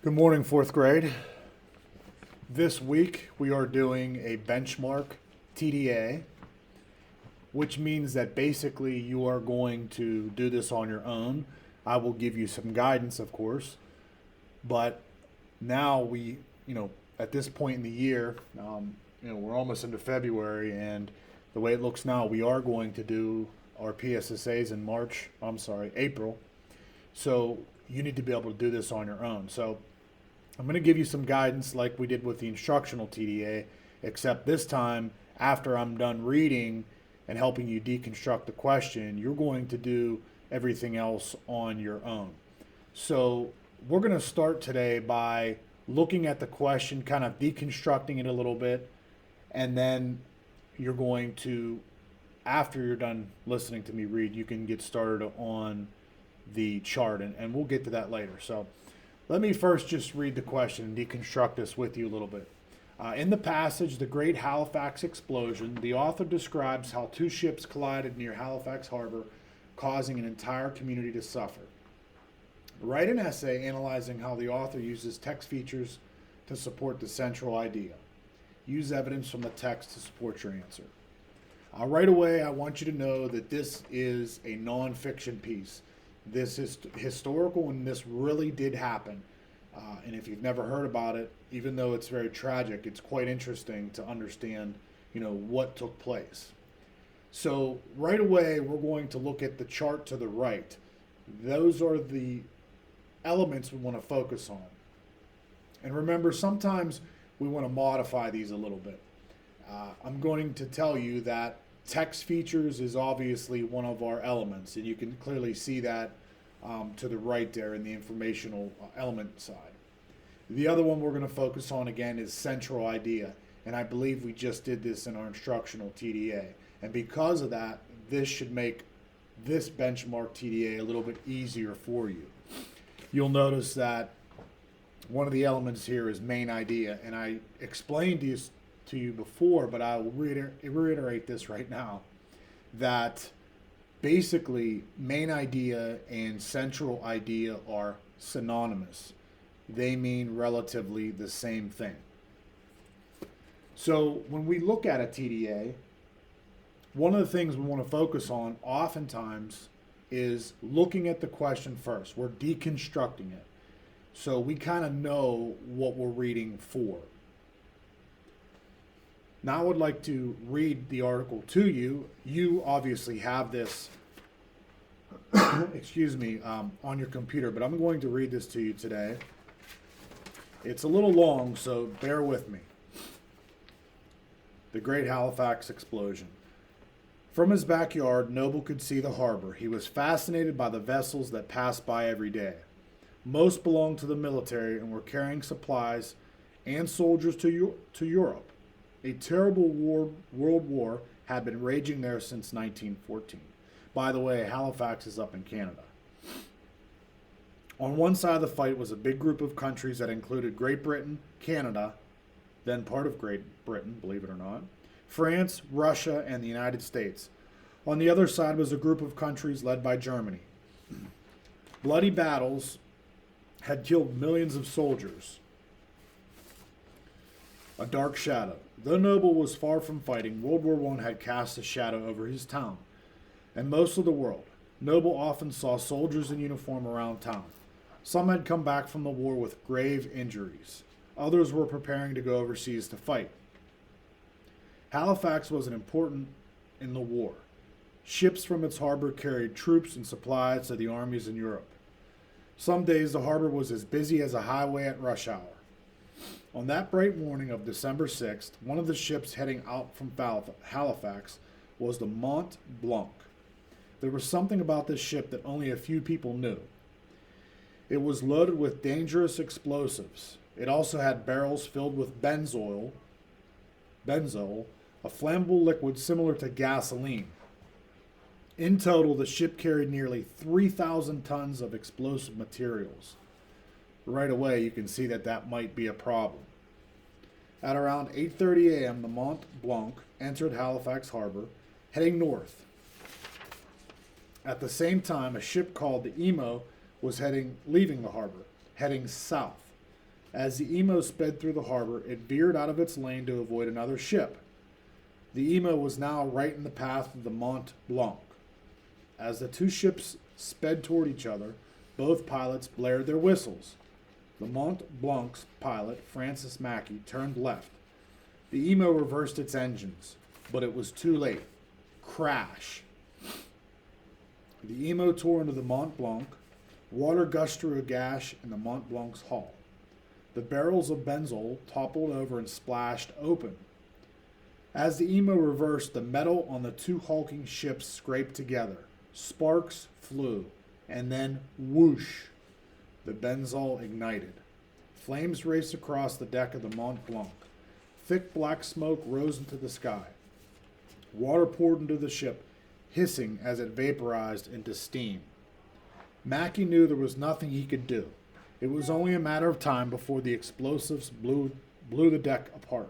Good morning, fourth grade. This week we are doing a benchmark TDA, which means that basically you are going to do this on your own. I will give you some guidance, of course, but now at this point in the year, we're almost into February, and the way it looks now, we are going to do our PSSAs in April. So you need to be able to do this on your own. So I'm going to give you some guidance like we did with the instructional TDA, except this time, after I'm done reading and helping you deconstruct the question, you're going to do everything else on your own. So we're going to start today by looking at the question, kind of deconstructing it a little bit, and then you're going to, after you're done listening to me read, you can get started on the chart, and we'll get to that later. So let me first just read the question and deconstruct this with you a little bit. In the passage, The Great Halifax Explosion, the author describes how two ships collided near Halifax Harbor, causing an entire community to suffer. Write an essay analyzing how the author uses text features to support the central idea. Use evidence from the text to support your answer. Right away, I want you to know that this is a nonfiction piece. This is historical, and this really did happen. And if you've never heard about it, even though it's very tragic, it's quite interesting to understand, what took place. So right away, we're going to look at the chart to the right. Those are the elements we want to focus on. And remember, sometimes we want to modify these a little bit. I'm going to tell you that text features is obviously one of our elements, and you can clearly see that to the right there in the informational element side. The other one we're going to focus on again is central idea, and I believe we just did this in our instructional TDA. And because of that, this should make this benchmark TDA a little bit easier for you. You'll notice that one of the elements here is main idea, and I explained this to you before, but I'll reiterate this right now, that basically main idea and central idea are synonymous. They mean relatively the same thing. So when we look at a TDA, one of the things we want to focus on oftentimes is looking at the question first. We're deconstructing it, so we kind of know what we're reading for. Now I would like to read the article to you. You obviously have this, on your computer, but I'm going to read this to you today. It's a little long, so bear with me. The Great Halifax Explosion. From his backyard, Noble could see the harbor. He was fascinated by the vessels that passed by every day. Most belonged to the military and were carrying supplies and soldiers to Europe. A terrible world war had been raging there since 1914. By the way, Halifax is up in Canada. On one side of the fight was a big group of countries that included Great Britain, Canada, then part of Great Britain, believe it or not, France, Russia, and the United States. On the other side was a group of countries led by Germany. Bloody battles had killed millions of soldiers. A dark shadow. Though Noble was far from fighting, World War I had cast a shadow over his town and most of the world. Noble often saw soldiers in uniform around town. Some had come back from the war with grave injuries. Others were preparing to go overseas to fight. Halifax was important in the war. Ships from its harbor carried troops and supplies to the armies in Europe. Some days the harbor was as busy as a highway at rush hour. On that bright morning of December 6th, one of the ships heading out from Halifax was the Mont Blanc. There was something about this ship that only a few people knew. It was loaded with dangerous explosives. It also had barrels filled with benzol, a flammable liquid similar to gasoline. In total, the ship carried nearly 3,000 tons of explosive materials. Right away, you can see that might be a problem. At around 8:30 a.m., the Mont Blanc entered Halifax Harbor, heading north. At the same time, a ship called the Emo was leaving the harbor, heading south. As the Emo sped through the harbor, it veered out of its lane to avoid another ship. The Emo was now right in the path of the Mont Blanc. As the two ships sped toward each other, both pilots blared their whistles. The Mont Blanc's pilot, Francis Mackey, turned left. The Emo reversed its engines, but it was too late. Crash! The Emo tore into the Mont Blanc. Water gushed through a gash in the Mont Blanc's hull. The barrels of benzol toppled over and splashed open. As the Emo reversed, the metal on the two hulking ships scraped together. Sparks flew, and then whoosh! The benzol ignited. Flames raced across the deck of the Mont Blanc. Thick black smoke rose into the sky. Water poured into the ship, hissing as it vaporized into steam. Mackey knew there was nothing he could do. It was only a matter of time before the explosives blew the deck apart.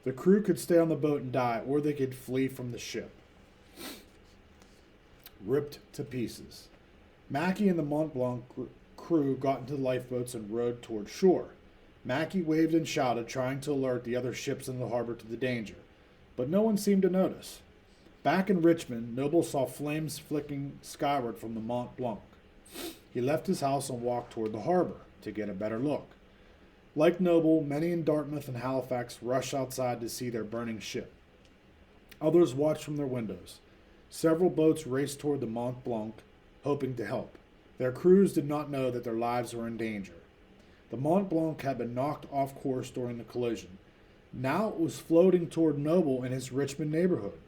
The crew could stay on the boat and die, or they could flee from the ship. Ripped to pieces. Mackey and the Mont Blanc crew got into the lifeboats and rowed toward shore. Mackey waved and shouted, trying to alert the other ships in the harbor to the danger, but no one seemed to notice. Back in Richmond, Noble saw flames flicking skyward from the Mont Blanc. He left his house and walked toward the harbor to get a better look. Like Noble, many in Dartmouth and Halifax rushed outside to see their burning ship. Others watched from their windows. Several boats raced toward the Mont Blanc, hoping to help. Their crews did not know that their lives were in danger. The Mont Blanc had been knocked off course during the collision. Now it was floating toward Noble in his Richmond neighborhood.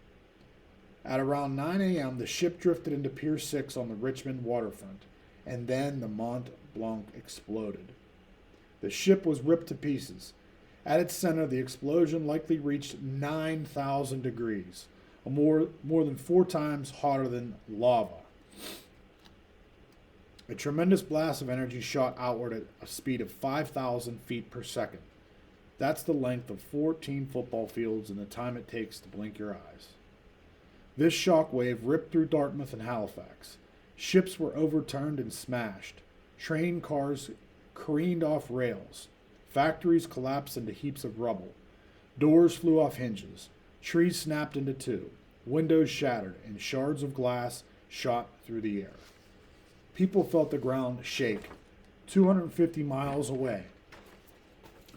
At around 9 a.m., the ship drifted into Pier 6 on the Richmond waterfront, and then the Mont Blanc exploded. The ship was ripped to pieces. At its center, the explosion likely reached 9,000 degrees, more than 4 times hotter than lava. A tremendous blast of energy shot outward at a speed of 5,000 feet per second. That's the length of 14 football fields and the time it takes to blink your eyes. This shock wave ripped through Dartmouth and Halifax. Ships were overturned and smashed. Train cars careened off rails. Factories collapsed into heaps of rubble. Doors flew off hinges. Trees snapped into two. Windows shattered, and shards of glass shot through the air. People felt the ground shake 250 miles away.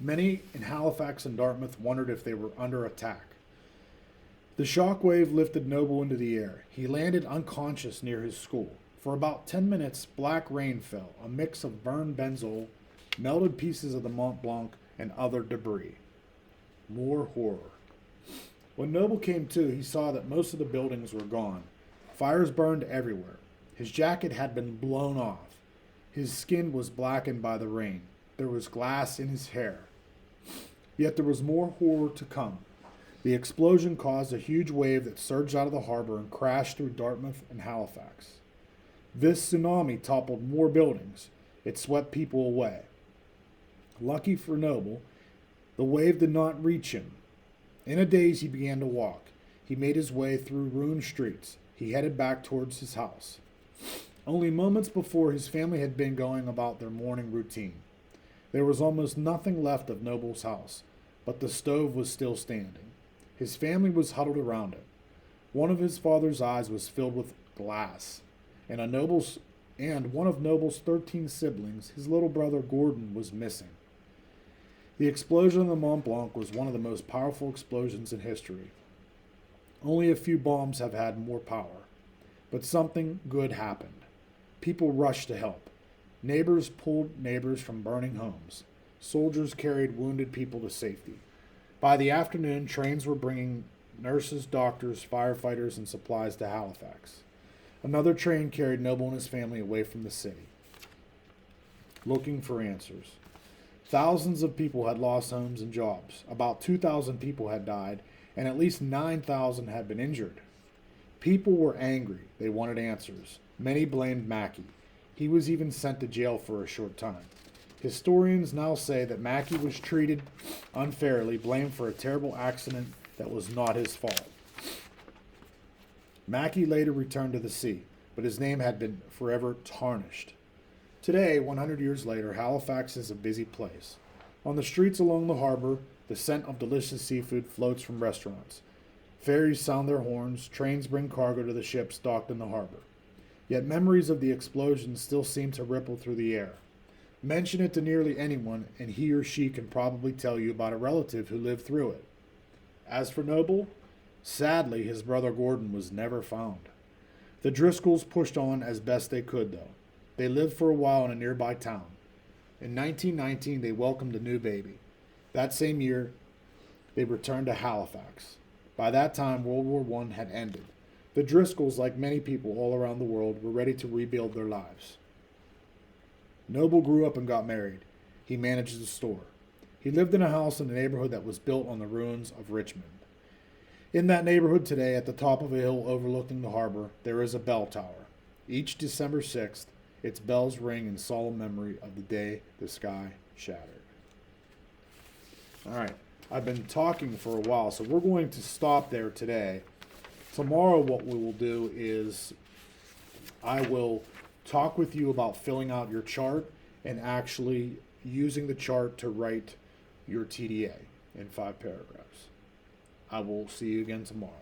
Many in Halifax and Dartmouth wondered if they were under attack. The shock wave lifted Noble into the air. He landed unconscious near his school. For about 10 minutes, black rain fell, a mix of burned benzol, melted pieces of the Mont Blanc, and other debris. More horror. When Noble came to, he saw that most of the buildings were gone. Fires burned everywhere. His jacket had been blown off. His skin was blackened by the rain. There was glass in his hair. Yet there was more horror to come. The explosion caused a huge wave that surged out of the harbor and crashed through Dartmouth and Halifax. This tsunami toppled more buildings. It swept people away. Lucky for Noble, the wave did not reach him. In a daze, he began to walk. He made his way through ruined streets. He headed back towards his house. Only moments before, his family had been going about their morning routine. There was almost nothing left of Noble's house, but the stove was still standing. His family was huddled around it. One of his father's eyes was filled with glass, and one of Noble's 13 siblings, his little brother Gordon, was missing. The explosion of the Mont Blanc was one of the most powerful explosions in history. Only a few bombs have had more power. But something good happened. People rushed to help. Neighbors pulled neighbors from burning homes. Soldiers carried wounded people to safety. By the afternoon, trains were bringing nurses, doctors, firefighters, and supplies to Halifax. Another train carried Noble and his family away from the city, looking for answers. Thousands of people had lost homes and jobs. About 2,000 people had died, and at least 9,000 had been injured. People were angry. They wanted answers. Many blamed Mackey. He was even sent to jail for a short time. Historians now say that Mackey was treated unfairly, blamed for a terrible accident that was not his fault. Mackey later returned to the sea, but his name had been forever tarnished. Today, 100 years later, Halifax is a busy place. On the streets along the harbor, the scent of delicious seafood floats from restaurants. Ferries sound their horns, trains bring cargo to the ships docked in the harbor. Yet memories of the explosion still seem to ripple through the air. Mention it to nearly anyone, and he or she can probably tell you about a relative who lived through it. As for Noble, sadly, his brother Gordon was never found. The Driscolls pushed on as best they could, though. They lived for a while in a nearby town. In 1919, they welcomed a new baby. That same year, they returned to Halifax. By that time, World War I had ended. The Driscolls, like many people all around the world, were ready to rebuild their lives. Noble grew up and got married. He managed a store. He lived in a house in a neighborhood that was built on the ruins of Richmond. In that neighborhood today, at the top of a hill overlooking the harbor, there is a bell tower. Each December 6th, its bells ring in solemn memory of the day the sky shattered. All right, I've been talking for a while, so we're going to stop there today. Tomorrow what we will do is I will talk with you about filling out your chart and actually using the chart to write your TDA in 5 paragraphs. I will see you again tomorrow.